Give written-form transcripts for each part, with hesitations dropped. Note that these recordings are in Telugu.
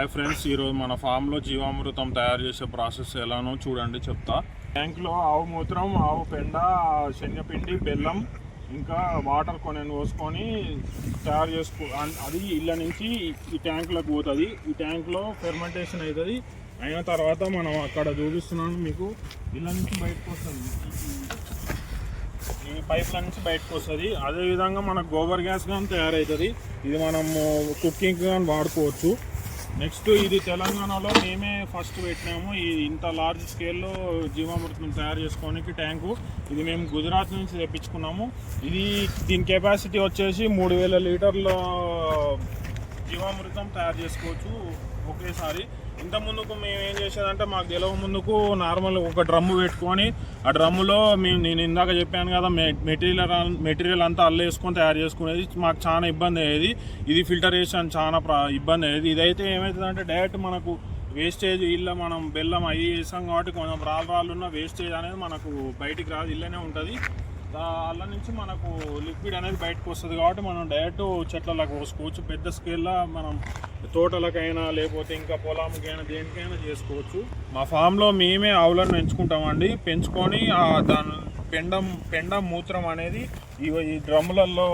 హాయ్ ఫ్రెండ్స్, ఈరోజు మన ఫామ్లో జీవామృతం తయారు చేసే ప్రాసెస్ ఎలానో చూడండి చెప్తా. ట్యాంక్లో ఆవు మూత్రం, ఆవు పెండ, శనగపిండి, బెల్లం ఇంకా వాటర్ కొన్ని పోసుకొని తయారు చేసుకో. అది ఇళ్ళ నుంచి ఈ ట్యాంక్లోకి పోతుంది. ఈ ట్యాంక్లో ఫెర్మెంటేషన్ అవుతుంది. అయిన తర్వాత మనం అక్కడ చూపిస్తున్నాను మీకు, ఇళ్ళ నుంచి బయటకు వస్తుంది, ఈ పైప్ల నుంచి బయటకు వస్తుంది. అదేవిధంగా మనకు గోబర్ గ్యాస్ కానీ తయారవుతుంది. ఇది మనము కుకింగ్ కానీ వాడుకోవచ్చు. నెక్స్ట్ ఇది తెలంగాణలో మేమే ఫస్ట్ పెట్టినాము. ఈ ఇంత లార్జ్ స్కేల్లో జీవామృతం తయారు చేసుకోవడానికి ట్యాంకు. ఇది మేము గుజరాత్ నుంచి తెప్పించుకున్నాము. దీని కెపాసిటీ వచ్చేసి 3000 లీటర్ల జీవామృతం తయారు చేసుకోవచ్చు ఒకేసారి. ఇంత ముందుకు మేము ఏం చేసేదంటే, మాకు తెలియ ముందుకు నార్మల్ ఒక డ్రమ్ము పెట్టుకొని ఆ డ్రమ్ములో నేను ఇందాక చెప్పాను కదా, మెటీరియల్ అంతా అల్లేసుకొని తయారు చేసుకునేది. మాకు చాలా ఇబ్బంది అయ్యేది. ఇది ఫిల్టరేషన్ చాలా ఇబ్బంది అయ్యేది. ఇదైతే ఏమవుతుందంటే డైరెక్ట్ మనకు వేస్టేజ్ ఇళ్ళ మనం బెల్లం అవి వేసాం కాబట్టి కొంచెం రాళ్ళున్న వేస్టేజ్ అనేది మనకు బయటికి రాదు, ఇళ్ళనే ఉంటుంది. అల్ల నుంచి మనకు లిక్విడ్ అనేది బయటకు వస్తుంది కాబట్టి మనం డైరెక్ట్ చెట్లలోకి పోసుకోవచ్చు. పెద్ద స్కేల్లో మనం తోటలకైనా లేకపోతే ఇంకా పొలంకైనా దేనికైనా చేసుకోవచ్చు. మా ఫామ్లో మేమే ఆవులను పెంచుకుంటామండి. పెంచుకొని దాని పెండ మూత్రం అనేది ఈ డ్రమ్ములలో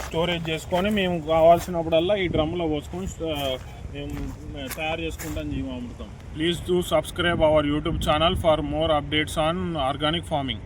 స్టోరేజ్ చేసుకొని మేము కావాల్సినప్పుడల్లా ఈ డ్రమ్ములో పోసుకొని మేము తయారు చేసుకుంటాం జీవామృతం. Please to subscribe our YouTube channel for more updates on organic farming.